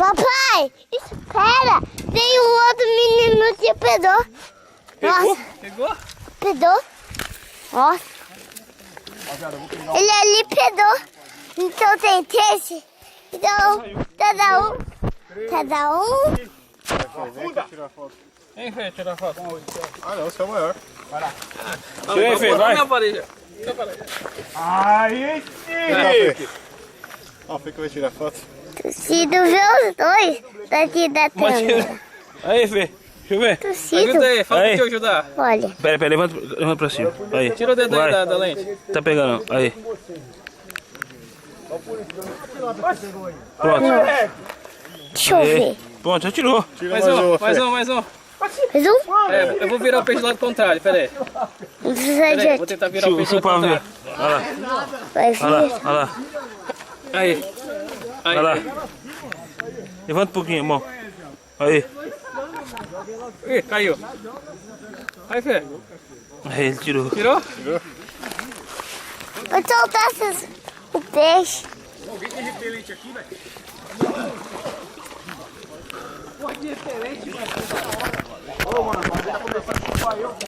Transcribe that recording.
Papai, espera! Tem um outro menino que pedou. Nossa. Pegou? Pedou. Nossa. Ele ali pedou. Então tem três. Então, cada um. Vem cá tirar foto. Vem, Fê, tirar foto. Ah não, você é o maior. Vai lá. Tira aí, Fê, vai. Minha parede. Aí sim! Ó, Fê que vai tirar foto. Se tu vê os dois daqui da tela. Aí, Fê. Deixa eu ver. Tossido. Ajuda aí, fala Aí. pra te ajudar. Olha. Pera, levanta pra cima. Aí. Tira o dedo aí Vai. da lente. Tá pegando. Aí. Pronto. Deixa eu ver. Pronto, já tirou. Tira Mais um, Fê. mais um, mais um. Mais um? É, eu vou virar o peixe do lado contrário, pera aí. Não precisa Pera aí, de... vou tentar virar o peixe do Chupa lado pra ver. contrário. Olha lá, Vai vir. olha lá. Aí. Aí. Olha lá. Levanta um pouquinho, irmão. Aí. Ih, caiu. Aí, Fê. Aí, ele tirou. Tirou? Vou soltar o peixe. Alguém tem repelente aqui, velho? Pô, que repelente, velho. Ô, mano, mas ele tá começando a chupar eu.